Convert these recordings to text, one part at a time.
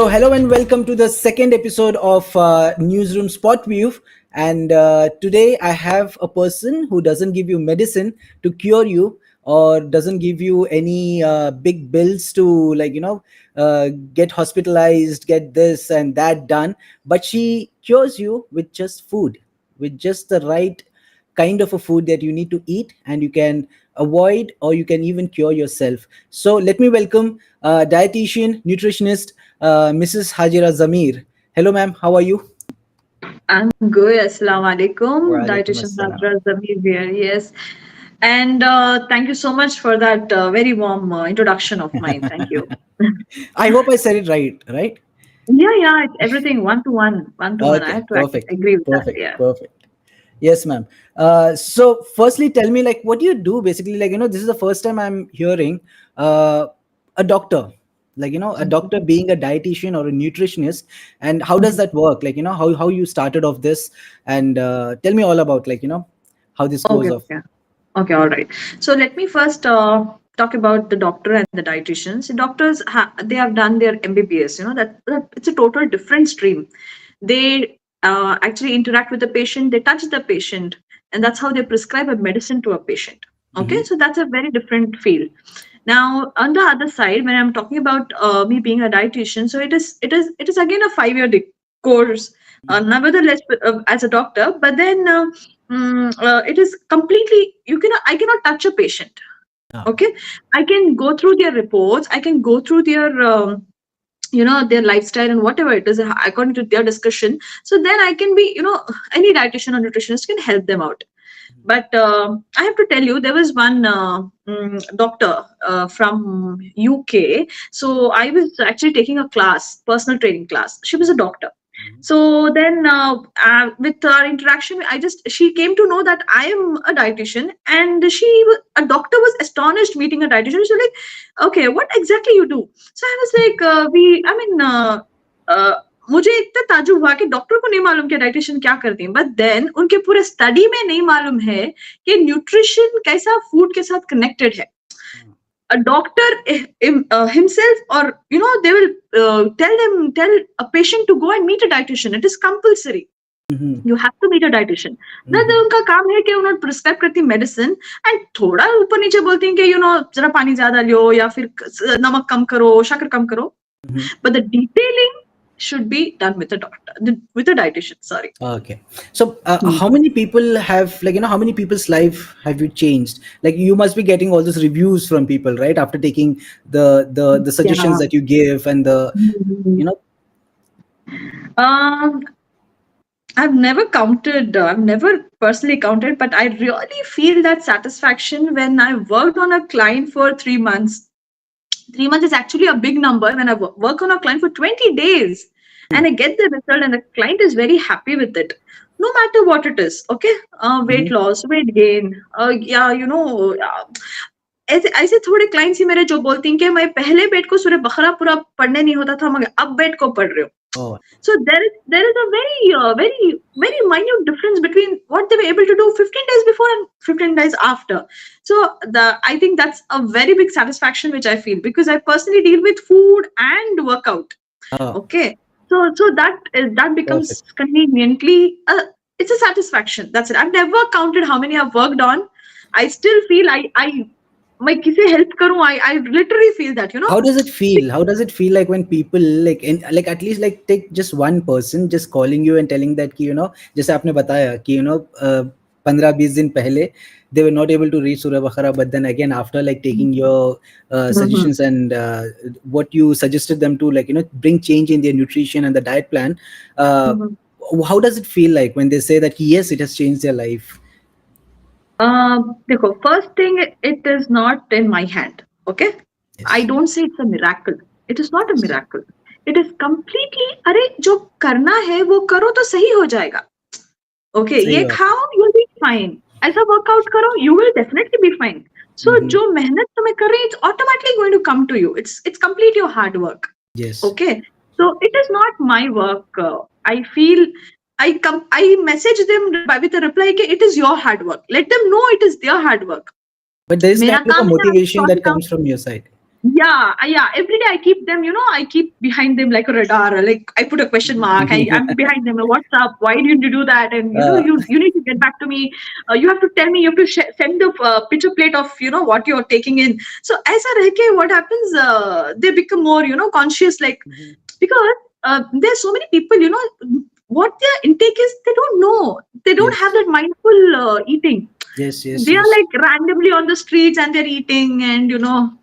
So, hello and welcome to the second episode of Newsroom Spot View. And today I have a person who doesn't give you medicine to cure you, or doesn't give you any big bills to, get hospitalized, get this and that done. But she cures you with just food, with just the right kind of a food that you need to eat, and you can avoid, or you can even cure yourself. So let me welcome dietitian, nutritionist, Mrs. Hajeera Zameer. Hello, ma'am. How are you? I'm good. Assalamu alaikum. Walaikum Dietitian assalam. Hajeera Zameer here. Yes. And thank you so much for that very warm introduction of mine. Thank you. I hope I said it right, right? Yeah. It's everything one to one, one to one. I Okay, have to perfect, agree with that. perfect, Yeah. perfect. Yes, ma'am. So, firstly, tell me, like, what do you do basically? This is the first time I'm hearing uh, a doctor, a doctor being a dietitian or a nutritionist, and how does Mhm. that work? How you started off this, and tell me all about, how this goes Okay. off. Okay. Okay. All right. So let me first talk about the doctor and the dietitians. Doctors, they have done their MBBS. That it's a total different stream. They actually interact with the patient, they touch the patient, and that's how they prescribe a medicine to a patient. Okay, Hmm. so that's a very different field. Now on the other side, when I'm talking about me being a dietitian, so it is again a 5 year course, nevertheless, as a doctor. But then it is completely, I cannot touch a patient. Ah. Okay, I can go through their reports, I can go through their their lifestyle and whatever it is according to their discussion. So then I can be, any dietitian or nutritionist can help them out. But I have to tell you, there was one doctor from UK. So I was actually taking a class, personal training class. She was a doctor. Mhm. So then with our interaction, she came to know that I am a dietitian, and a doctor was astonished meeting a dietitian. She was like, okay, what exactly you do? So I was like, uh, मुझे इतना ताजुब हुआ कि doctor को नहीं मालूम कि dietitian क्या करती हैं, बट देन उनके पूरे स्टडी में नहीं मालूम है कि न्यूट्रिशन कैसा फूड के साथ कनेक्टेड है. A doctor himself, or they will tell a patient to go and meet a dietitian. It is compulsory. Mhm. You have to meet a dietitian. Then Mhm. उनका काम है कि उन्होंने प्रिस्क्राइब करती मेडिसिन, एंड थोड़ा ऊपर नीचे बोलती हैं कि जरा पानी ज्यादा लो, या फिर नमक कम करो, शक्कर कम करो. Mhm. But the detailing should be done with a doctor, with a dietitian. Sorry. Okay. So, Hmm. how many people have, how many people's life have you changed? Like, you must be getting all those reviews from people, right? After taking the suggestions Yeah. that you give, and the, Mhm. you know, Um, I've never counted, I've never personally counted, but I really feel that satisfaction when I worked on a client for 3 months. 3 months is actually a big number. When I work on a client for 20 days and I get the result and the client is very happy with it, no matter what it is. Okay, weight Mhm. loss, weight gain, yeah, ऐसे ऐसे थोड़े clients ही मेरे जो बोलती हैं कि मैं पहले बेट को सूर्य बकरा पूरा पढ़ने नहीं होता था, मगर अब बेट को पढ़ रहे हो. Oh. So there is a very minute difference between what they were able to do 15 days before and 15 days after. So I think that's a very big satisfaction which I feel, because I personally deal with food and workout. Oh, Okay, so that becomes perfect. conveniently, it's a satisfaction. That's it. I've never counted how many I've worked on. I still feel I मैं किसे help करूं, I literally feel that, How does it feel? How does it feel like when people, like at least, like, take just one person just calling you and telling that कि, जैसे आपने बताया कि, 15-20 दिन पहले they were not able to reach Surah Baqarah, but then again, after, like, taking your Mhm. suggestions, and what you suggested them to, like, bring change in their nutrition and the diet plan, uh, Mhm. how does it feel like when they say that yes, it has changed their life? देखो, first thing, it is not in my hand. Okay, I Yes. don't say it's a miracle. It is not a miracle. It is completely, अरे जो करना है वो करो तो सही हो जाएगा. Okay, सही ये बात. खाओ, you'll be fine. ऐसा वर्कआउट करो, you will definitely be fine. So Mhm. जो मेहनत तुम्हें कर रही है, it's automatically going to come to you. It's complete your hard work. Yes. Okay, so it is not my work. I feel I message them with a reply कि it is your hard work. Let them know it is their hard work. But there is kind मेरा of a काम है motivation sort that it out. comes from your side. Yeah. Every day I keep them, I keep behind them like a radar. Like I put a question mark. I'm behind them. What's up? Why didn't you do that? And uh, you need to get back to me. You have to tell me. You have to send the picture plate of what you're taking in. So as a reke, what happens? They become more conscious. Like mhm. because there's so many people. What their intake is. They don't know. They don't have Yes, that mindful eating. yes, yes, They are yes. like randomly on the streets and they're eating, and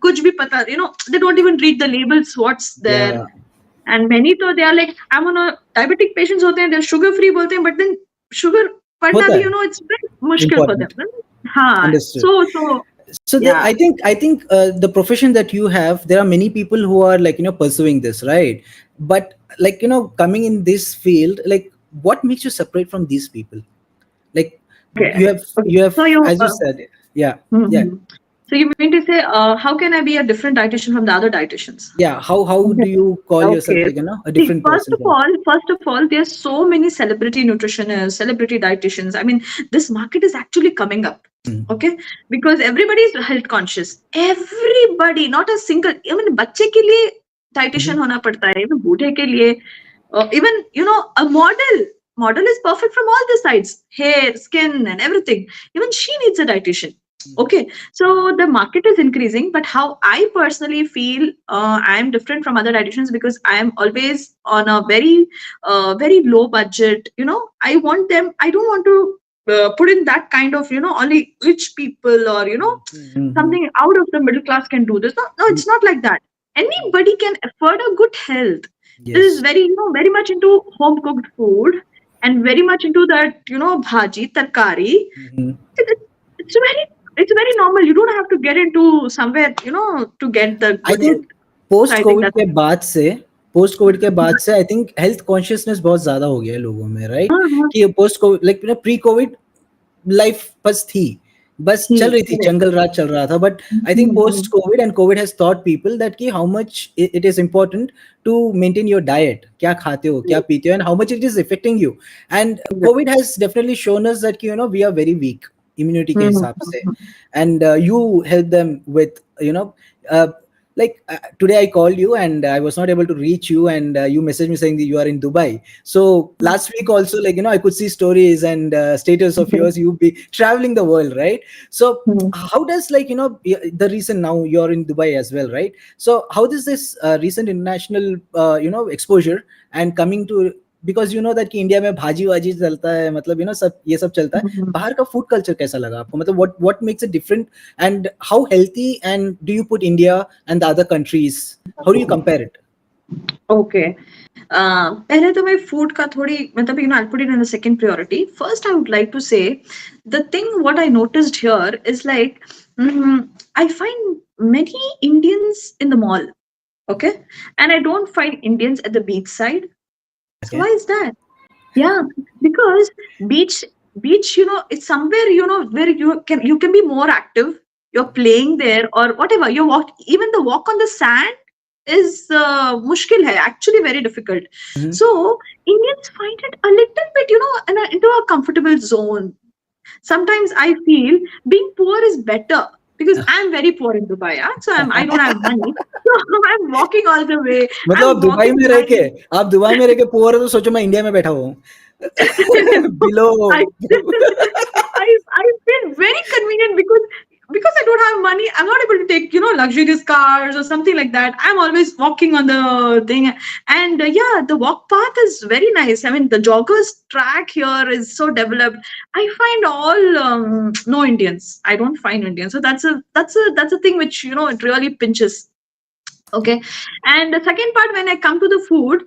kuch bhi pata, they don't even read the labels what's there. Yeah, And many तो they are like, I'm on a diabetic patients होते हैं, they're sugar free बोलते हैं, but then sugar पढ़ना hota भी hai. it's very मुश्किल for Important. them. हाँ, Understood. so So yeah. I think the profession that you have, there are many people who are like pursuing this, right? But like coming in this field, like what makes you separate from these people? Like Okay, you have, so you as you said, yeah, yeah, mhm. So you mean to say, how can I be a different dietitian from the other dietitians? yeah. How Okay. do you call yourself Okay. like a See, different person from? first of all, there's so many celebrity nutritionists, celebrity dietitians. I mean, this market is actually coming up. Mm. Okay, because everybody is health conscious. Everybody, not a single. I mean, बच्चे के लिए Mhm. dietitian होना पड़ता है. Even बूढ़े के लिए, even a model. Model is perfect from all the sides, hair, skin, and everything. Even she needs a dietitian. Okay, so the market is increasing, but how I personally feel, I am different from other dietitians because I am always on a very low budget. I want them. I don't want to put in that kind of only rich people or Mhm. something out of the middle class can do this. No, no, Mhm. it's not like that. Anybody can afford a good health. This is Yes. very much into home cooked food and very much into that bhaji tarkari. Mhm. It, it's very normal. You don't have to get into somewhere to get the I good think health. So post I think Covid that's के बाद से I think health consciousness बहुत ज्यादा हो गया है लोगों में, राइट? uh-huh. कि post Covid like pre Covid life बस थी, बस चल रही थी, Correct. जंगल राज चल रहा था, but I think post Mhm. Covid and covid has taught people that कि how much it is important to maintain your diet, क्या खाते हो, क्या पीते हो, and how much it is affecting you. And Correct. covid has definitely shown us that कि we are very weak immunity के Mhm. हिसाब से, and you help them with uh, like today I called you and I was not able to reach you, and you messaged me saying that you are in Dubai. So last week also, like I could see stories and status of yours, you be traveling the world, right? So Mhm. how does like the reason now you're in Dubai as well, right? So how does this recent international exposure and coming to, because that कि India में भाजी वाजी चलता है, मतलब सब ये सब चलता है, Mhm. बाहर का फूड कल्चर कैसा लगा आपको, मतलब what makes it different, and how healthy, and do you put India and the other countries, how do you compare it? Okay. पहले तो मैं फूड का थोड़ी मतलब I'll put it in the second priority. First, I would like to say the thing what I noticed here is like I find many Indians in the mall, okay, and I don't find Indians at the beach side. So Okay. why is that? Yeah, because beach beach it's somewhere where you can be more active. You're playing there or whatever. You walk, even the walk on the sand is mushkil hai, actually very difficult. Mhm. So Indians find it a little bit into a comfortable zone. Sometimes I feel being poor is better because I'm very poor in Dubai. Yeah? So I don't have money. So I'm walking all the way. मतलब I'm आप Dubai walking में रह के, आप Dubai में रह के poor हो तो सोचो मैं इंडिया में बैठा हुआ हूँ below I I feel very convenient because I don't have money. I'm not able to take luxurious cars or something like that. I'm always walking on the thing, and yeah, the walk path is very nice. I mean, the joggers track here is so developed. I find all no Indians. I don't find Indians. So that's a thing which it really pinches. Okay, and the second part, when I come to the food,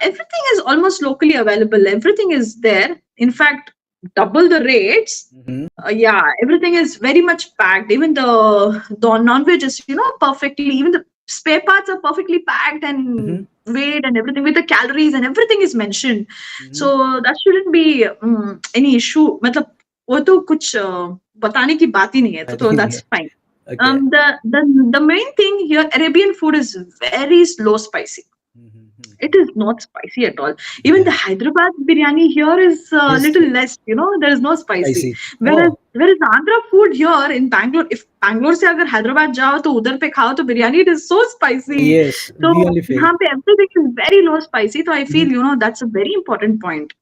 everything is almost locally available. Everything is there. In fact, double the rates. Mhm. Yeah, everything is very much packed. Even the non-veg is perfectly. Even the spare parts are perfectly packed and Mhm. weighed and everything with the calories and everything is mentioned. Mhm. So that shouldn't be any issue. मतलब वो तो कुछ बताने की बात ही नहीं है. तो that's fine. Okay. The the main thing here, Arabian food is very slow spicy. Mhm. It is not spicy at all. Even Okay. the Hyderabad biryani here is a Is little less. There is no spicy. spicy. Whereas Oh. whereas Andhra food here in Bangalore, if Bangalore से अगर हैदराबाद जाओ तो उधर पे खाओ तो biryani it is so spicy. Yes, So we only feel. यहाँ पे everything is very low spicy. So I feel Mhm. that's a very important point.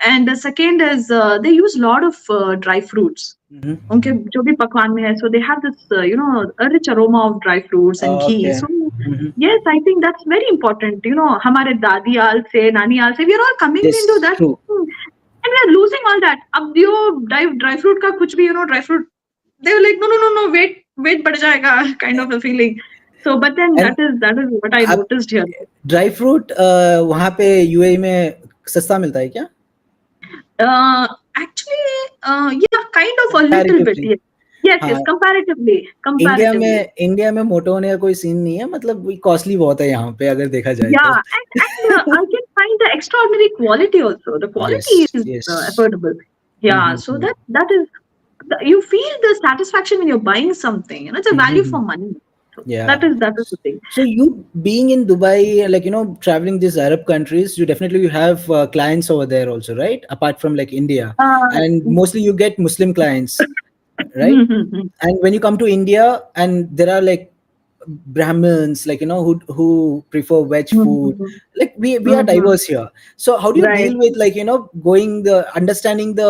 And the second is they use a lot of dry fruits. Mhm. उनके जो भी पकवान में है, so they have this a rich aroma of dry fruits and ghee. Okay. So Mhm. yes, I think that's very important. हमारे दादी आल से नानी आल से we are all coming into Yes, that true. and we are losing all that. अब जो dry fruit का कुछ भी dry fruit, they were like no, wait बढ़ जाएगा kind of a feeling. So but then And that is what I आप noticed here. Dry fruit वहाँ पे यूएई में सस्ता मिलता है क्या? Actually, yeah, kind of a little bit. Comparatively. Yes, yes, हाँ, comparatively. इंडिया में मोटो होने का कोई सीन नहीं है, मतलब वही कॉस्टली बहुत है यहाँ पे अगर देखा जाए Yeah, तो. and I can find the extraordinary quality also. The quality Yes, is yes. affordable. Yeah, so Mhm. that is you feel the satisfaction when you're buying something. It's a value for Mhm. money. So Yeah. that is the thing. So you being in Dubai, like traveling these Arab countries, you definitely you have clients over there also, right? Apart from like India, Uh, and mostly you get Muslim clients, right? mhm, And when you come to India, and there are like Brahmins, like who prefer veg food. mhm, Like we are mhm. diverse here. So how do you Right. deal with like going the understanding the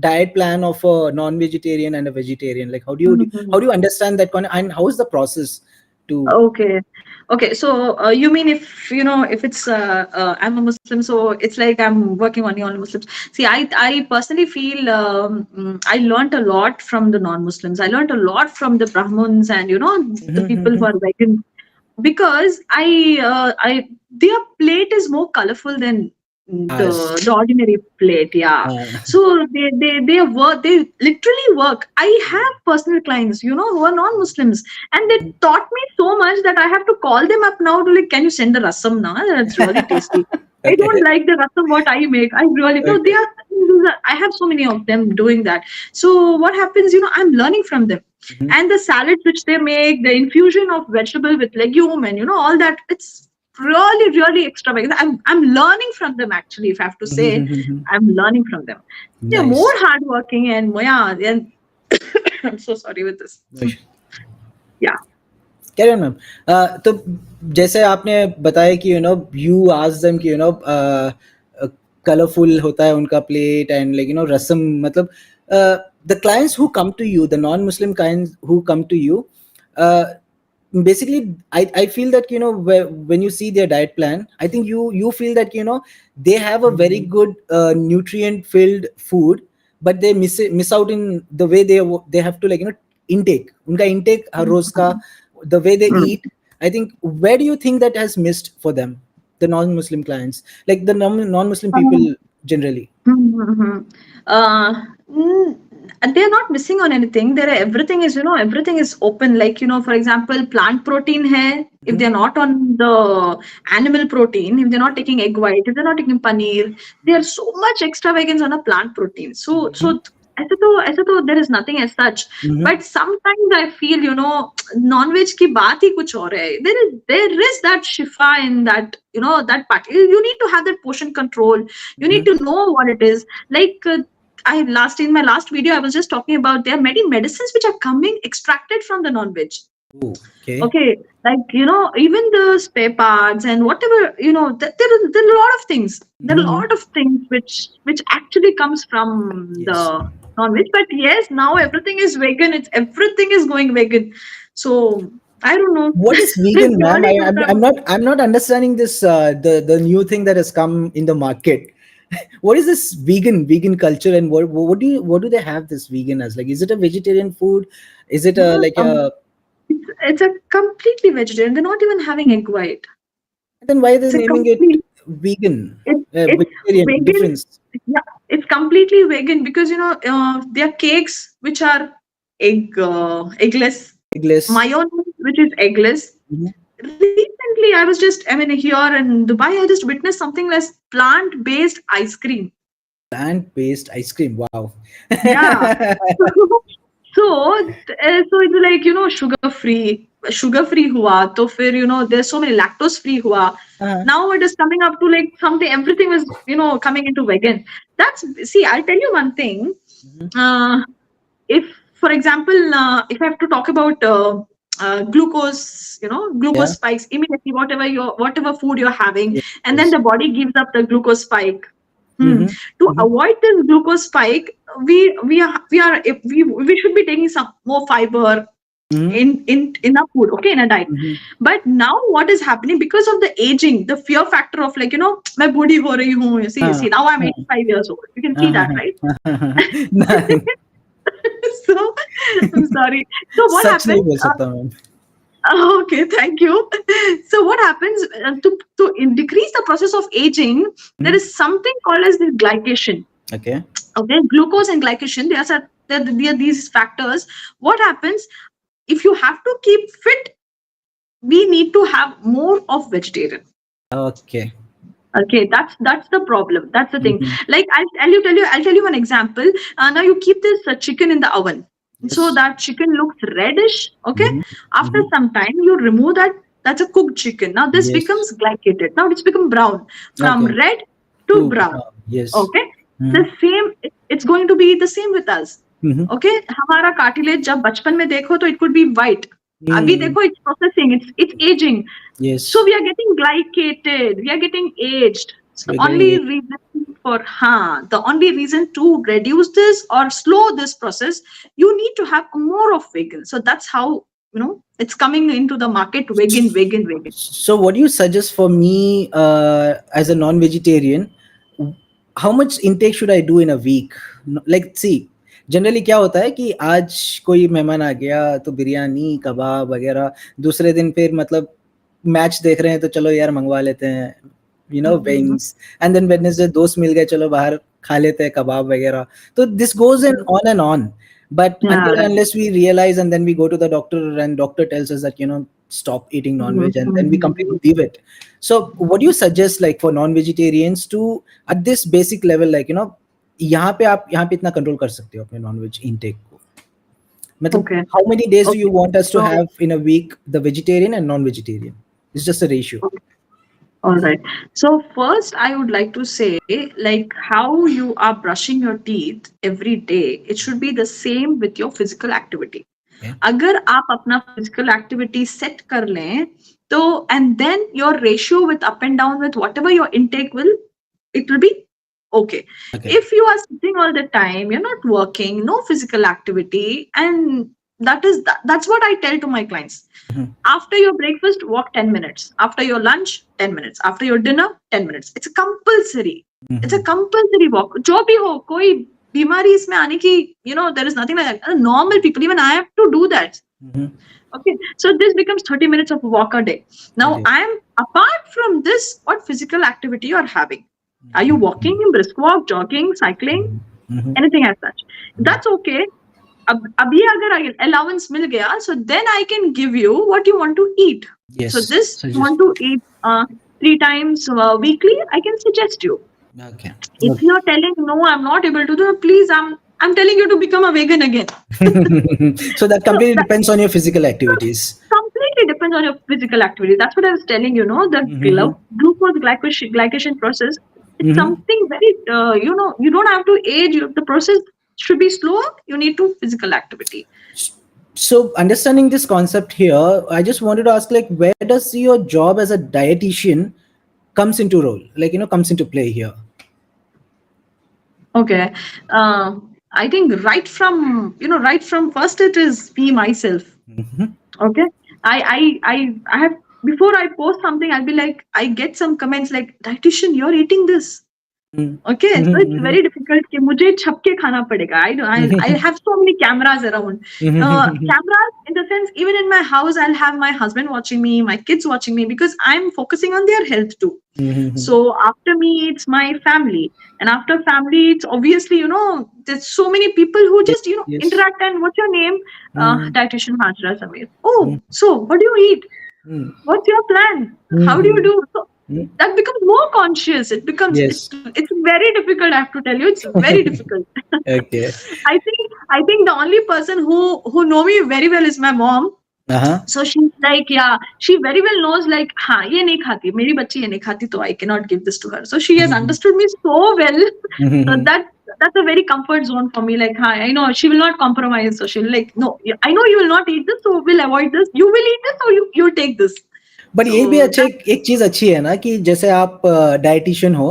diet plan of a non-vegetarian and a vegetarian? Like how Mhm. do you understand that and how is the process to? Okay. Okay. So you mean if it's I'm a Muslim, so it's like I'm working only on Muslims. See, I personally feel I learned a lot from the non-Muslims. I learned a lot from the Brahmins and the people who are vegan because I their plate is more colorful than Us. the ordinary plate. Yeah, Uh, so they work, they literally work. I have personal clients who are non-Muslims, and they taught me so much that I have to call them up now to like, can you send the rasam now? That's really tasty. I don't okay. like the rasam what I make. I really no. Okay. I have so many of them doing that. So what happens? I'm learning from them, Mhm. and the salads which they make, the infusion of vegetable with legume, and all that. It's really extravagant. I'm learning from them actually. If I have to say, I'm learning from them. They're more Nice. hardworking and yeah. And I'm so sorry with this. Nice. Yeah. Carry on, ma'am. तो जैसे आपने बताया कि you ask them कि colourful होता है उनका plate and like रसम मतलब the clients who come to you, the non-Muslim clients who come to you, basically I feel that when you see their diet plan, I think you feel that they have a very good nutrient filled food, but they miss out in the way they have to like intake उनका intake हर रोज का, the way they eat. I think where do you think that has missed for them, the non-Muslim clients, like the non-Muslim people generally? Mm-hmm. Mm, they're not missing on anything. Everything is open. Like, for example, plant protein hai, if Mhm. they're not on the animal protein, if they're not taking egg white, if they're not taking paneer, there's so much extravagance on a plant protein. So Mhm. ऐसे तो there is nothing as such. Mhm. But sometimes I feel, non-veg की बात ही कुछ और है. There is that shifa in that, that part. You need to have that portion control. You need Mhm. to know what it is. Like I last in my last video, I was just talking about there are many medicines which are coming extracted from the non-veg. Oh, okay. Okay, like even the spare parts and whatever there are a lot of things. There are a Mhm. lot of things which actually comes from Yes. the non-veg. But yes, now everything is vegan. Everything is going vegan. So I don't know. What is It's vegan, ma'am? really not I'm not understanding this the new thing that has come in the market. What is this vegan culture, and what do they have this vegan as? Like, is it a vegetarian food? Is it a no, like a it's a completely vegetarian. They're not even having egg white. then why are they It's a naming it complete vegan? it's Vegetarian vegan. difference. Yeah, it's completely vegan because there are cakes which are eggless, Eggless. mayonnaise which is eggless. Mhm. Recently, I mean, here in Dubai, I just witnessed something less plant-based ice cream. Plant-based ice cream. Wow. Yeah. so it's like, sugar free हुआ तो फिर, there's so many lactose free हुआ. Uh-huh. Now it is coming up to like something, everything was, coming into vegan. See, I'll tell you one thing. Mhm. uh, if, for example, if I have to talk about glucose, Yeah. glucose spikes immediately, whatever food you're having, Yes. and then Yes. the body gives up the glucose spike. Mm-hmm. To Mm-hmm. avoid this glucose spike, we should be taking some more fiber Mm-hmm. in our food, okay, in a diet. Mm-hmm. But now what is happening, because of the aging, the fear factor of, like, मैं बूढ़ी हो रही हूँ. See, now I'm 85 years old. You can see that, right? नहीं, So I'm sorry. So what सच नहीं happens? बोल सकता ma'am. Okay, thank you. So what happens, decrease the process of aging? There is something called as the glycation. Okay. Okay, glucose and glycation. They are these factors. What happens if you have to keep fit? We need to have more of vegetarian. Okay. Okay, that's the problem. That's the thing. Mm-hmm. Like, I'll tell you one example. Now you keep this chicken in the oven, so Yes. that chicken looks reddish. Okay, Mm-hmm. after Mm-hmm. some time you remove that. That's a cooked chicken. Now this Yes. becomes glycated. Now it's become brown, from Okay. red to Two. brown. Yes. Okay, the Mm-hmm. same. It's going to be the same with us. Mm-hmm. Okay, हमारा cartilage जब बचपन में देखो तो it could be white. अभी Mm. देखो, it's processing. It's aging. So Yes. we are getting glycated, we are getting aged. So We're getting it. the only reason to reduce this or slow this process, you need to have more of vegan. So that's how, it's coming into the market, vegan, vegan, vegan. So, what do you suggest for me as a non-vegetarian? How much intake should I do in a week? Like, see, generally क्या होता है कि आज कोई मेहमान आ गया तो बिरयानी कबाब वगैरह, दूसरे दिन फिर मतलब मैच देख रहे हैं तो चलो यार मंगवा लेते हैं, विंग्स, एंड देन वेडनेसडे दोस्त मिल गए, चलो बाहर खा लेते हैं कबाब वगैरह. तो this goes in on and on. But Yeah, until and right. unless we realize, and then we go to the doctor and doctor tells us that, stop eating non-veg, and then we completely leave it. So what do you suggest, like, for non-vegetarians to, at this basic level, like, यहाँ पे आप यहाँ पे इतना control कर सकते हो अपने नॉन-वेज इनटेक को? मतलब Okay. how many days do you Okay. want us to So, have in a week, the vegetarian and non-vegetarian? It's just a ratio. okay. All right. So first, I would like to say, like, how you are brushing your teeth every day, it should be the same with your physical activity. Okay. अगर आप अपना physical activity set कर लें, तो and then your ratio with up and down with whatever your intake it will be okay. Okay. If you are sitting all the time, you're not working, no physical activity, and that's what I tell to my clients. Mhm. After your breakfast, walk 10 minutes. After your lunch, 10 minutes. After your dinner, 10 minutes. It's a compulsory. It's a compulsory walk. जो भी हो, कोई बीमारी इसमें आने की, there is nothing like that. Normal people, even I have to do that. Mhm. Okay, so this becomes 30 minutes of walk a day. Now, Okay. apart from this, what physical activity you are having? Are you walking in brisk walk, jogging, cycling, Mhm. anything as such? That's okay. अभी अगर allowance मिल गया, so then I can give you what you want to eat. Yes. So this you Suggest. want to eat 3 times weekly, I can suggest you. Okay. If you're telling no, I'm not able to do it, please, I'm telling you to become a vegan again. So that So completely that depends on your physical activities. completely depends on your physical activity. That's what I was telling you. The Mhm. glucose glycation process. It's Mhm. something very you don't have to age. The process should be slower. You need to physical activity. So understanding this concept here, I just wanted to ask, like, where does your job as a dietitian comes into role? Like, comes into play here. Okay. I think right from first it is me myself. Mhm. Okay. I have, before I post something, I'll be like, I get some comments like, dietitian, you're eating this. Mhm. Okay, so it's Mhm. very difficult कि मुझे छप के खाना पड़ेगा. I have so many cameras around. Cameras in the sense, even in my house, I'll have my husband watching me, my kids watching me, because I'm focusing on their health too. Mhm. So after me, it's my family, and after family, it's obviously, there's so many people who Yes. just Yes. interact. And what's your name? Mhm. Dietitian Hajeera Zameer. Oh, so what do you eat? Mhm. What's your plan? How do you Mhm. do? So Mm. that becomes more conscious. It becomes, Yes. it's very difficult, I have to tell you, it's very difficult. Okay. I think the only person who know me very well is my mom. Uh-huh. So she's like, yeah, she very well knows, like, हाँ ये नहीं खाती मेरी बच्ची, ये नहीं खाती, तो I cannot give this to her. So she has Mhm. understood me so well. So Mhm. that's a very comfort zone for me. Like, hi, I know she will not compromise. So she'll like, no, I know you will not eat this, so we'll avoid this. You will eat this, or you'll take this. But ये भी So अच्छा, एक चीज अच्छी है ना कि जैसे आप डाइटिशियन हो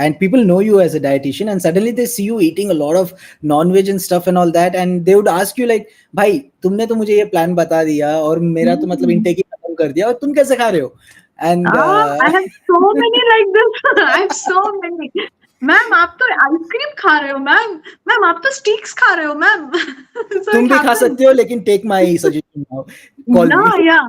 and people know you as a dietitian and suddenly they see you eating a lot of non-veg and stuff and all that and they would ask you like भाई तुमने तो मुझे ये प्लान बता दिया और मेरा तो मतलब mm. इनटेक ही खत्म कर दिया और तुम कैसे खा रहे हो and I have so many like this. I have so many. Ma'am आप तो आइसक्रीम खा रहे हो, मैम मैम आप तो स्टिक्स खा रहे हो, मैम. So तुम it भी खा happens. सकते हो लेकिन take my suggestion now, call me. Yeah, yeah.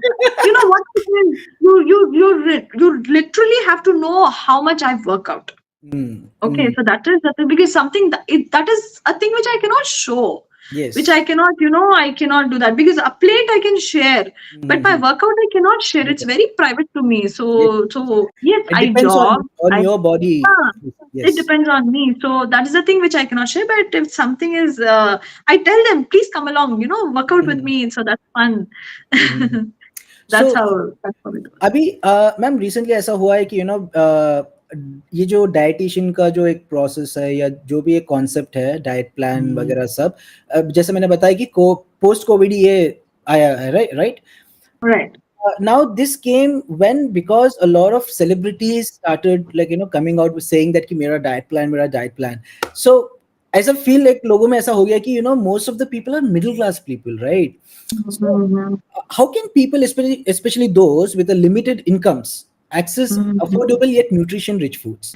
You know what it is? You literally have to know how much I work out. Mm, Okay, mm, so that is because something that is a thing which I cannot show, which yes. I cannot, I cannot do that, because a plate I can share, but my Mhm. workout I cannot share. It's very private to me. Yes. So yes, It I depends jog. on I your body. Yeah, it Yes. depends on me. So that is the thing which I cannot share. But if something is, I tell them, please come along. Work out with Mhm. me. So that's fun. Mhm. That's So how it goes. अभी ma'am recently ऐसा हुआ है कि ये जो dietitian का जो एक प्रोसेस है या जो भी एक कॉन्सेप्ट है डाइट प्लान वगैरह सब, जैसे मैंने बताया कि पोस्ट कोविड ये आया है, right right. Right. Now this came when because a lot of celebrities started like coming out with saying that कि मेरा diet plan. So ऐसा feel like लोगों में ऐसा हो गया कि most of the people are middle class people, right? So Mhm. how can people, especially those with a limited incomes, access Mhm. affordable yet nutrition rich foods?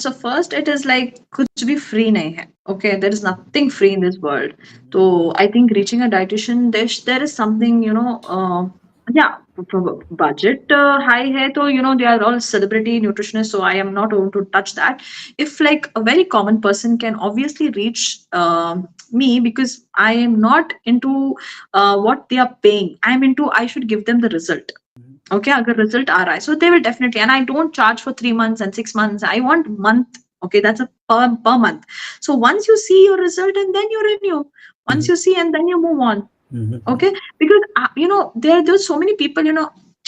So first it is like कुछ भी free नहीं है. Okay, there is nothing free in this world. So I think reaching a dietitian, there is something, yeah, budget high hai, so they are all celebrity nutritionists, so I am not going to touch that. If like a very common person can obviously reach me, because I am not into what they are paying. I'm into, I should give them the result. Okay, agar result aa raha hai, so they will definitely, and I don't charge for 3 months and 6 months. I want month. Okay, that's a per month. So once you see your result, and then you renew. Once you see, and then you move on. Mhm. Okay, because there's so many people,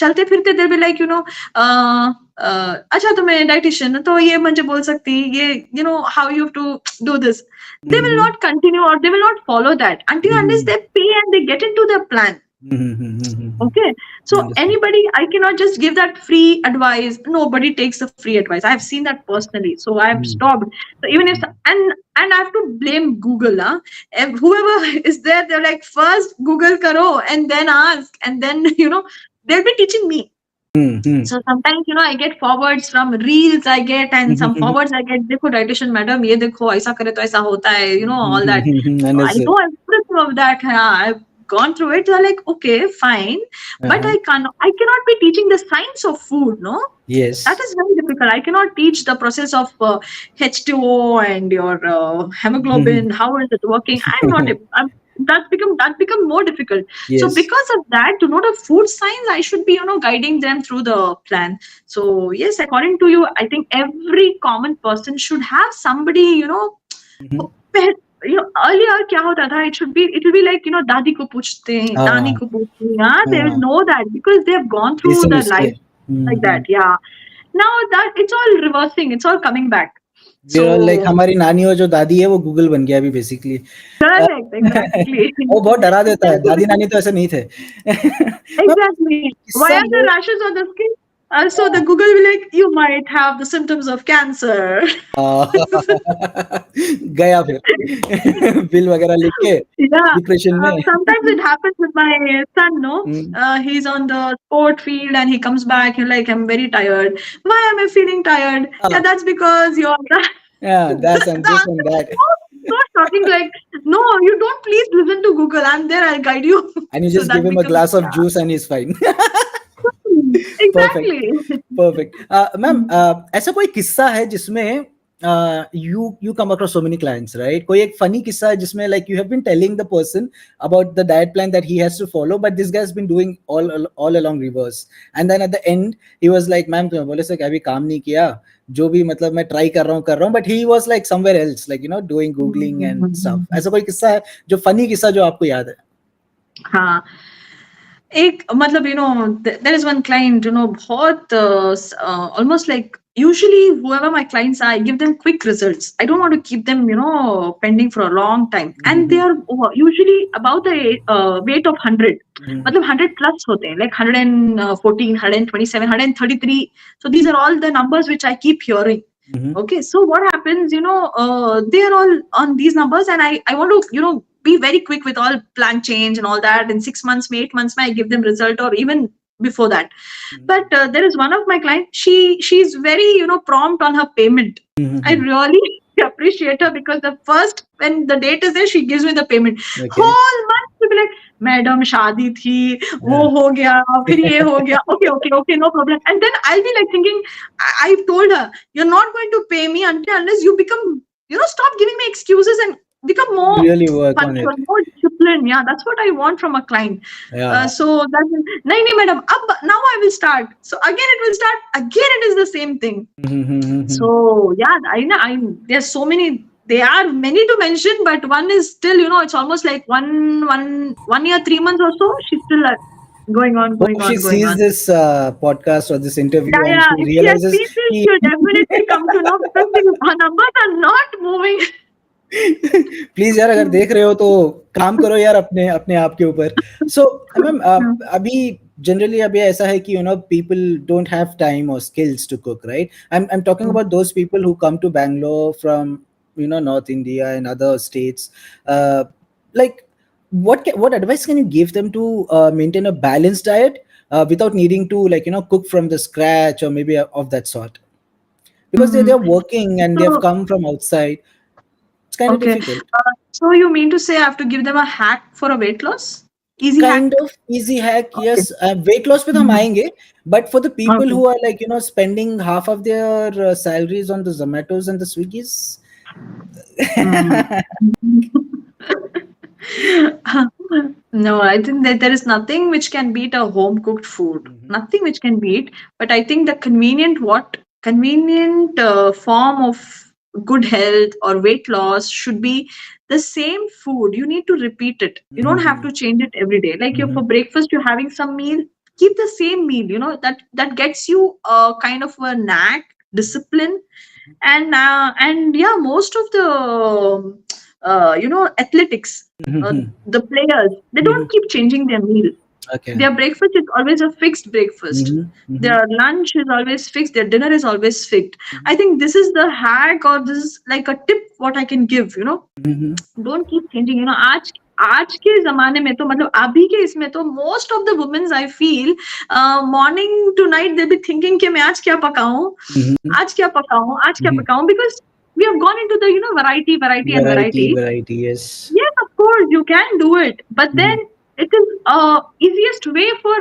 चलते फिरते they'll be like, अच्छा तुम्हें dietitian तो ये मुझे बोल सकती, ये how you have to do this. They will Mhm. not continue, or they will not follow that until unless Mhm. they pay and they get into their plan. Mhm. Okay, so Understood. anybody, I cannot just give that free advice. Nobody takes the free advice. I have seen that personally, so I have Mhm. stopped. So even if, and I have to blame Google, huh? If whoever is there, they're like, first Google karo and then ask, and then they'll be teaching me. Mhm. So sometimes I get forwards from reels I get, and some Mhm. forwards I get. देखो dietitian madam ये देखो ऐसा करे तो ऐसा होता है, all that. So I Understood. know everything of that. Yeah, I've gone through it. They're like, okay, fine, but Uh-huh. I cannot be teaching the science of food. No, that Yes. is very difficult. I cannot teach the process of H2O and your hemoglobin. How is it working? I'm not. That's become more difficult. So Yes. because of that, to know the food science, I should be guiding them through the plan. So yes, according to you, I think every common person should have somebody Mhm. पह- earlier क्या होता था, it will be like दादी को पूछते हैं, नानी हाँ, को पूछते हैं, yeah, they will हाँ, know that because they have gone through reason the इसलिए। life like that. Hmm. Yeah, now that it's all reversing, it's all coming back. We are like So हमारी नानी और जो दादी है वो गूगल बन गया अभी बेसिकली। correct, exactly. वो बहुत डरा देता है, दादी-नानी तो ऐसे नहीं थे। मैं Exactly. Why किस्सा are there बहुत rashes on the skin? So the Google will like, you might have the symptoms of cancer. हाँ, गया फिर बिल वगैरह लिख के Yeah. डिप्रेशन में। Sometimes it happens with my son, no? Hmm, He's on the sport field and he comes back, he's like, I'm very tired. Why am I feeling tired? Yeah, हाँ, that's because you're yeah, that's and the this and answer is that so shocking. Like, no, you don't, please listen to Google. I'm there, I'll guide you. and you So just give that him a becomes, glass of yeah. juice and he's fine। Perfect, Exactly. Perfect. Ma'am ऐसा कोई किस्सा है जिसमें you come across so many clients, right? कोई एक funny किस्सा है जिसमें like you have been telling the person about the diet plan that he has to follow, but this guy has been doing all along reverse, and then at the end he was like, ma'am तुम्हें बोले से कभी काम नहीं किया, जो भी मतलब मैं ट्राई कर रहा हूँ, but he was like somewhere else, like doing googling and stuff. ऐसा कोई किस्सा है जो funny किस्सा जो आपको याद है? हाँ, एक मतलब there is one client, बहुत almost like, usually whoever my clients are, I give them quick results. I don't want to keep them pending for a long time, and they are usually about the weight of 100. मतलब 100 plus होते हैं, like 114, 127, 133. So these are all the numbers which I keep hearing. Okay, so what happens, they are all on these numbers, and I want to be very quick with all plan change and all that. In 6 months, 8 months, I give them result, or even before that. But there is one of my clients. She's very prompt on her payment. I really appreciate her, because the first, when the date is there, she gives me the payment. Okay. Whole month she'll be like, "Madam, शादी थी, वो हो गया, फिर ये हो गया." Okay, no problem. And then I'll be like thinking, I've told her, you're not going to pay me unless you become, stop giving me excuses and become more Really work on punctual, it. more disciplined. Yeah, that's what I want from a client. Yeah. So that is, nahi, madam, now I will start. So again, it will start. Again, it is the same thing. So yeah, I know. There's so many. There are many to mention, but one is still, it's almost like one year, 3 months or so. She's still going on, Hope she going sees on. this podcast or this interview and Yeah. she If she has realizes seen this, कि she'll definitely come to know, because her numbers are not moving. Please यार अगर देख रहे हो तो काम करो यार अपने अपने आप के ऊपर. सो मैम अभी जनरली अभी ऐसा है कि people don't have time or skills to cook, right? I'm talking about those people who come to Bangalore from North India and other states. Like what advice can you give them to maintain a balanced diet without needing to cook from the scratch or maybe of that sort, because they're working and they've So, come from outside. It's kind of okay. difficult. So you mean to say I have to give them a hack for a weight loss? Easy hack? Kind of easy hack, Okay. yes. Weight loss पे तो हम आएंगे, but for the people Okay. who are like spending half of their salaries on the Zomatos and the Swiggies. No, I think that there is nothing which can beat a home cooked food. Nothing which can beat. But I think the convenient form of good health or weight loss should be the same food. You need to repeat it. You don't have to change it every day. Like for breakfast, you're having some meal. Keep the same meal. That gets you a kind of a knack, discipline, and yeah, most of the athletics, the players, they don't keep changing their meal. Okay. Their breakfast is always a fixed breakfast. Their lunch is always fixed. Their dinner is always fixed. I think this is the hack, or this is like a tip what I can give. Don't keep changing. आज के ज़माने में तो मतलब अभी के इसमें तो most of the women I feel morning to night they'll be thinking कि मैं आज क्या पकाऊं, आज क्या पकाऊं, because we have gone into the variety and variety. Yes. Yes, of course you can do it, but then it is easiest way for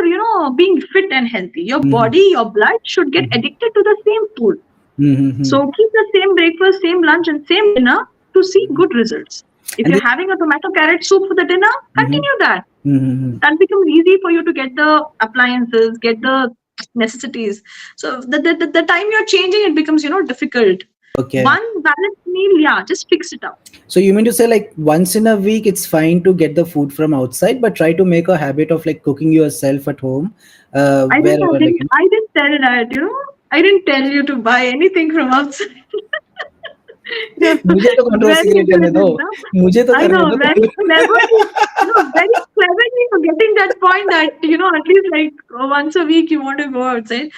being fit and healthy. Your body, your blood should get addicted to the same food. So keep the same breakfast, same lunch, and same dinner to see good results. If you're having a tomato carrot soup for the dinner, continue that. That becomes easy for you to get the appliances, get the necessities. So the time you're changing, it becomes difficult. Okay. One balanced meal, yeah, just fix it up. So you mean to say like once in a week it's fine to get the food from outside, but try to make a habit of like cooking yourself at home. I didn't tell that, I didn't tell you to buy anything from outside. मुझे तो controversy create करने दो, मुझे तो I करने know, दो. very cleverly, very cleverly for getting that point that, at least like once a week you want to go outside.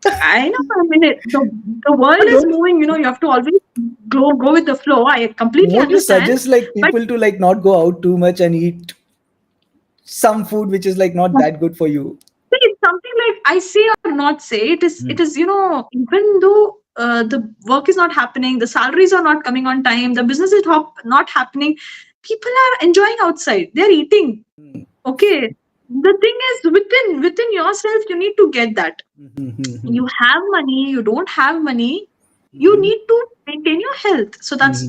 I know, I mean, the world is moving, you have to always go with the flow. I completely understand. Would you suggest like people to like not go out too much and eat some food which is like not that good for you? See, it's something like I say or not say. It is, even though the work is not happening, the salaries are not coming on time, the business is not happening, people are enjoying outside. They're eating. Okay. The thing is, within yourself, you need to get that. You have money, you don't have money. You need to maintain your health. So that's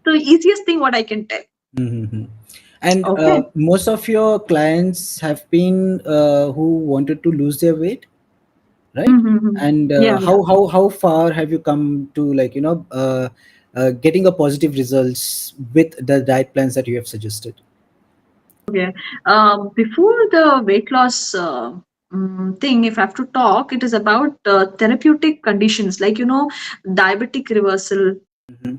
the easiest thing what I can tell. Mm-hmm. And Okay. most of your clients have been who wanted to lose their weight, right? Mm-hmm. And Yeah, yeah. how far have you come to, like, getting a positive results with the diet plans that you have suggested? Okay. Before the weight loss thing, if I have to talk, it is about therapeutic conditions like, diabetic reversal. Mm-hmm.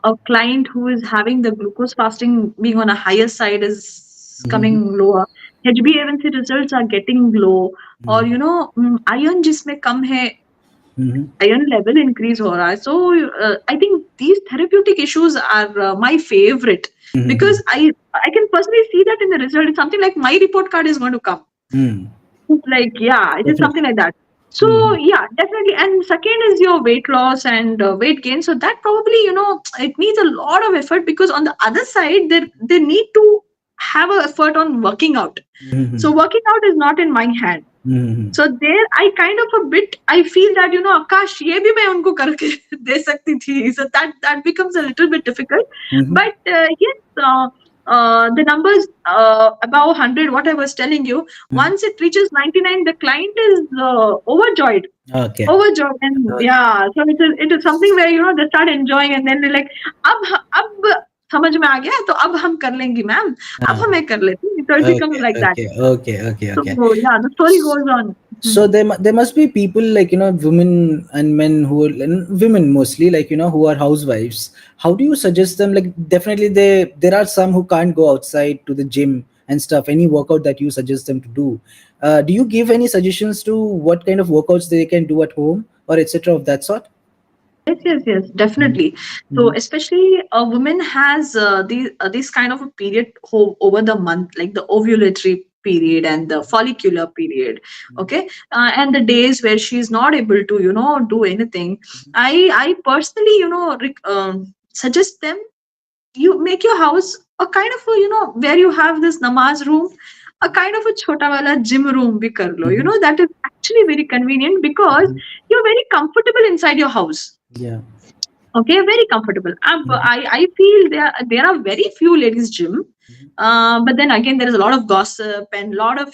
A client who is having the glucose fasting being on a higher side is Mm-hmm. coming lower. HbA1c results are getting low. और Mm-hmm. iron जिसमें कम है, Mm-hmm. iron level increase हो रहा है. So I think these therapeutic issues are my favorite, Mm-hmm. because I can personally see that in the result. It's something like my report card is going to come. Mm. It's like, yeah, it is something Definitely. like that. So Mm-hmm. yeah, definitely. And second is your weight loss and weight gain. So that probably, it needs a lot of effort, because on the other side, they need to have an effort on working out. Mm-hmm. So working out is not in my hand. Mm-hmm. So there I kind of a bit, I feel that, Akash, ye bhi main unko karke de sakti thi. So that becomes a little bit difficult. Mm-hmm. But yes, the numbers above 100, what I was telling you, Mm-hmm. once it reaches 99, the client is overjoyed. Okay. Overjoyed. And Okay. yeah, so it is something where, they start enjoying, and then they're like, ab समझ में आ गया, तो अब हम कर लेंगी ma'am, अब Uh, हमें कर लेती. So it becomes okay. like that. Okay. Okay. Okay. So Okay. yeah, the story goes on. So there must be people, like, women and men who are, and women mostly, like, who are housewives. How do you suggest them? Like, definitely there are some who can't go outside to the gym and stuff. Any workout that you suggest them to do? Do you give any suggestions to what kind of workouts they can do at home or etc. of that sort? Yes, yes, yes, Mhm. definitely. So, Mhm. especially a woman has this kind of a period over the month, like the ovulatory period and the follicular period. Okay, and the days where she is not able to, do anything. I personally, suggest them, you make your house a kind of a, where you have this namaz room, a kind of a chota wala gym room bhi kar lo. Mhm. That is actually very convenient, because Mhm. you're very comfortable inside your house. Yeah. Okay, very comfortable. Mhm. I feel there are very few ladies gym, Mhm. but then again there is a lot of gossip and a lot of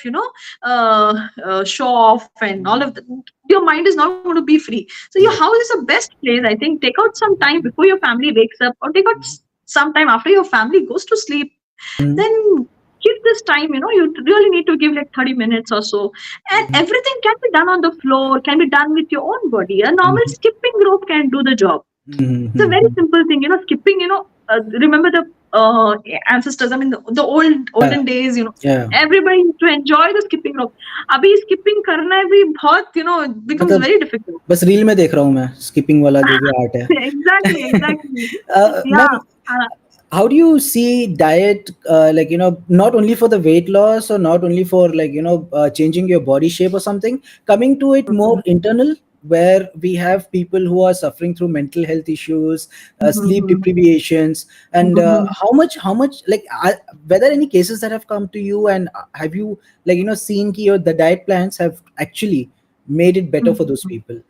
show off and all of that. Your mind is not going to be free. So your Yeah. house is the best place. I think take out some time before your family wakes up, or take out some time after your family goes to sleep. Mhm. Then give this time. You really need to give like 30 minutes or so, and Mhm. everything can be done on the floor. Can be done with your own body. A normal Mhm. skipping rope can do the job. It's a very Mhm. simple thing, skipping, remember the ancestors, I mean, the Yeah. olden days, Yeah. everybody used to enjoy the skipping rope. Abhi skipping karna bhi bahut, it becomes मतलब very difficult. बस reel में देख रहा हूँ मैं skipping वाला जो भी आर्ट है. Exactly, exactly. Yeah. Ma'am, how do you see diet, like, not only for the weight loss, or not only for, like, changing your body shape or something, coming to it more Mhm, internal, where we have people who are suffering through mental health issues, sleep mhm, deprivations, and mhm, how much, like, whether any cases that have come to you, and have you, like, seen ki the diet plans have actually made it better for those mhm. people?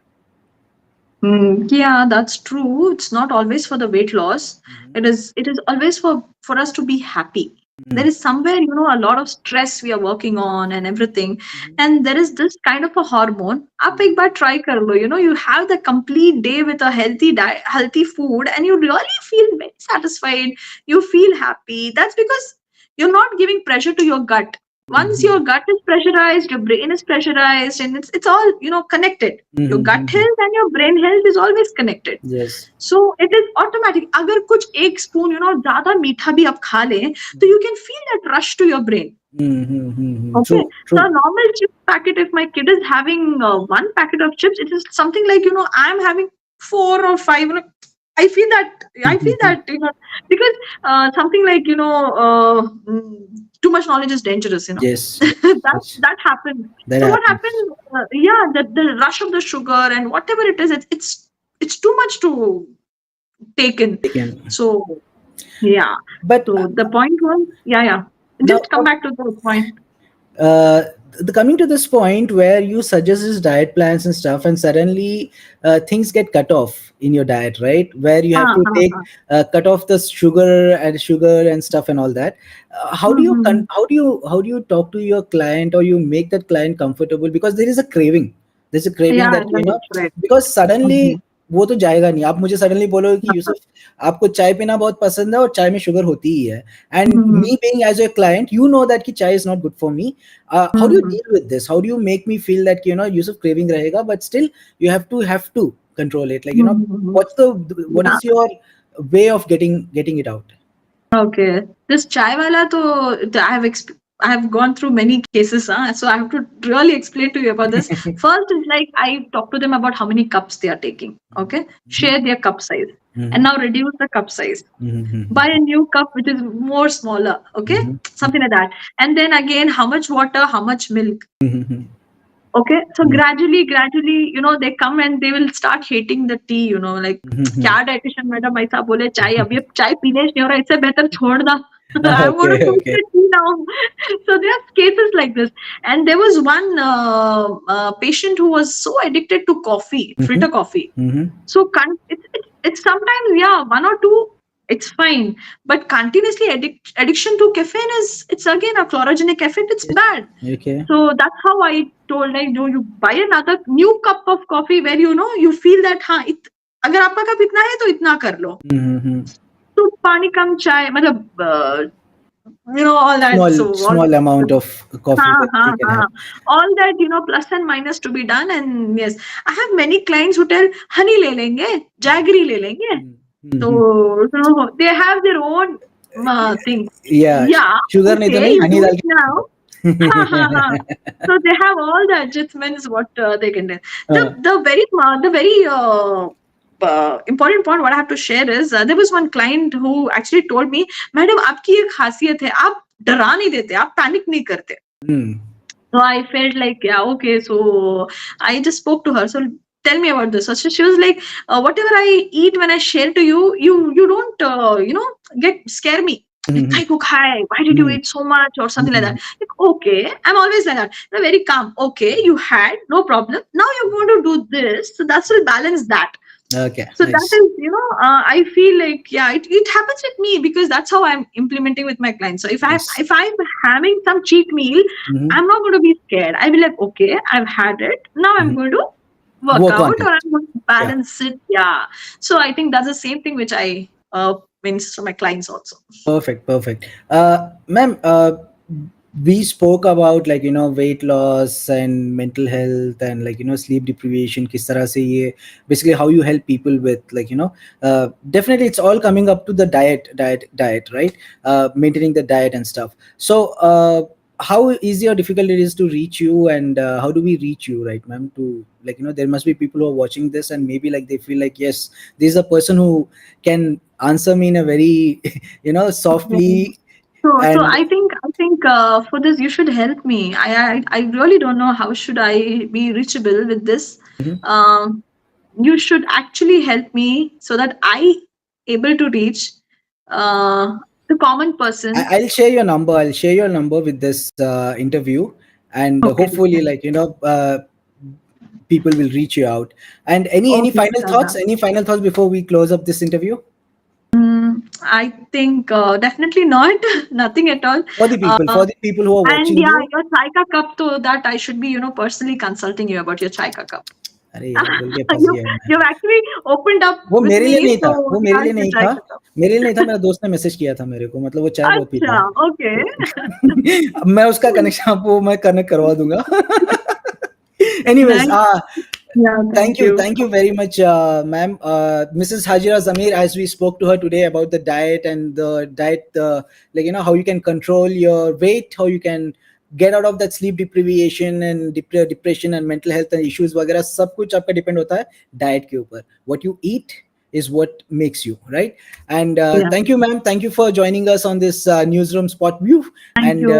Yeah, that's true. It's not always for the weight loss. Mhm. It is always for us to be happy. There Mhm. is somewhere, a lot of stress we are working on and everything. Mhm. And there is this kind of a hormone. आप Mhm. एक बार try कर लो, you have the complete day with a healthy diet, healthy food, and you really feel very satisfied. You feel happy. That's because you're not giving pressure to your gut. Once your Mhm. gut is pressurized, your brain is pressurized, and it's all, connected. Your gut Mhm. health and your brain health is always connected. Yes. So it is automatic. अगर कुछ एक spoon, ज़्यादा मीठा भी आप खा लें, तो you can feel that rush to your brain. Mm-hmm. Okay. True, So a true. normal chip packet, if my kid is having one packet of chips, it is something like, I'm having four or five. I feel that, because something like, too much knowledge is dangerous. Yes, that yes, that happens. that So what happens. happens? Yeah, the rush of the sugar and whatever it is, it's too much to take in. Again, So yeah. but So the point was, yeah, yeah. now, Just come back to the point. coming to this point where you suggest this diet plans and stuff, and suddenly things get cut off in your diet, right? Where you have हाँ to हाँ take हाँ cut off the sugar and stuff and all that. How do you hmm how do you talk to your client, or you make that client comfortable, because there is a craving, there's a craving yeah that, you know, right because suddenly हम्म वो तो जाएगा नहीं. आप मुझे suddenly बोलोगे कि यूसुफ आपको चाय पीना बहुत पसंद है और चाय में शुगर होती ही है, and hmm me being as a client, you know that ki chai is not good for me. How do you hmm deal with this? How do you make me feel that, you know, Yusuf craving rahega, but still you have to control it, like, you know, hmm what's the what yeah is your way of getting it out? okay. This chai wala to I have gone through many cases, huh? So I have to really explain to you about this. First is like I talk to them about how many cups they are taking. Okay, Mhm, share their cup size, and mhm, now reduce the cup size. Buy mhm, a new cup which is more smaller. Okay, mhm, something like that. And then again, how much water, how much milk. mhm, Okay, so mhm, gradually, they come and they will start hating the tea, like mhm. क्या dietitian madam ऐसा बोले चाय अभी अब चाय पीने ही नहीं हो रहा इससे बेहतर छोड़ ना I want to Okay, drink okay. the tea now. So there are cases like this, and there was one patient who was so addicted to coffee, Mhm, filter coffee. mhm. So it's sometimes, yeah, one or two it's fine, but continuously addiction to caffeine is it's again a chlorogenic effect. It's bad. Okay. So that's how I told, like, no, you buy another new cup of coffee where you feel that हाँ अगर आपका cup इतना है तो इतना कर लो. Mhm. तो पानी कम चाय मतलब all that. Small So all small amount of coffee हाँ that हाँ they can have. हाँ all that, plus and minus to be done. And yes, I have many clients who tell honey ले लेंगे, jaggery ले लेंगे. Mhm. So they have their own thing. Yeah, Yeah, sugar नहीं तो okay, नहीं, you honey do डाल it now. Ha ha ha. के. So they have all the adjustments what they can do. The हाँ. the very important point what I have to share is there was one client who actually told me, "Madam, आपकी एक खासियत है, आप डरा नहीं देते, आप पैनिक नहीं करते." Hmm. So I felt like, yeah, okay. So I just spoke to her. So tell me about this. So she was like, whatever I eat when I share to you, you don't, get scare me. Like, Mhm. "Kai ko khai? Why did you Mhm. eat so much?" or something like that. Mhm. Like, okay, I'm always like that. Very calm. Okay, you had no problem. Now you're going to do this. So that will balance that. Okay, So that nice. is, I feel like, yeah, it happens with me because that's how I'm implementing with my clients. So if I'm Nice. if I'm having some cheat meal, Mhm. I'm not going to be scared. I will like, okay, I've had it. Now I'm Mhm. going to work Work on out, or it. I'm going to Yeah. balance it. Yeah. So I think that's the same thing which I means to my clients also. Perfect, perfect. Ma'am, we spoke about, like, you know, weight loss and mental health, and, like, you know, sleep deprivation. किस तरह से ये basically how you help people with, like, you know, definitely it's all coming up to the diet, right? Maintaining the diet and stuff. So, how easy or difficult it is to reach you, and how do we reach you, right, ma'am? To, like, you know, there must be people who are watching this, and maybe like they feel like, yes, this is a person who can answer me in a very you know, Mhm. softly. So And I think for this you should help me. I really don't know how should I be reachable with this. Mhm. Um, you should actually help me so that I able to reach uh, the common person. I'll share your number. I'll share your number with this interview, and Okay. hopefully, like, you know, people will reach you out. And any Okay, final thoughts? Shraddha. Any final thoughts before we close up this interview? I think definitely not. Nothing at all. For the people who are And watching yeah, you. your chai ka cup, to that I should be, personally consulting you about your chai ka cup. अरे यार, बोल के फंस गया मैं. You've actually opened up वो with मेरे लिए me, नहीं था, so वो मेरे yeah, लिए your नहीं chai था. ka cup. मेरे लिए नहीं था, मेरा दोस्त ने मैसेज किया था मेरे को, मतलब वो चाय बहुत पीता Acha, है. okay. तो मैं उसका कनेक्शन आपको मैं कनेक्ट करवा दूंगा. Anyways, Nice. Yeah, thank you. thank you very much, ma'am. Mrs. Hajeera Zameer, as we spoke to her today about the diet, and the diet, like, you know, how you can control your weight, how you can get out of that sleep deprivation and depression and mental health and issues वगैरह, सब कुछ आपका depend होता है diet के ऊपर. What you eat is what makes you, right? And Yeah, thank you, ma'am. Thank you for joining us on this newsroom spot view. thank And you.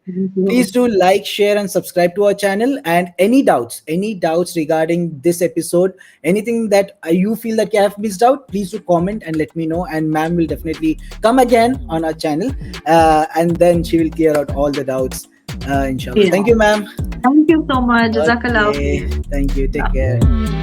Thank please you. do like, share, and subscribe to our channel. And any doubts regarding this episode, anything that you feel that you have missed out, please do comment and let me know. And ma'am will definitely come again on our channel, and then she will clear out all the doubts. Inshallah. Yeah. Thank you, ma'am. Thank you so much. Jazakallah Okay. khair. Thank you. Take Yeah. care.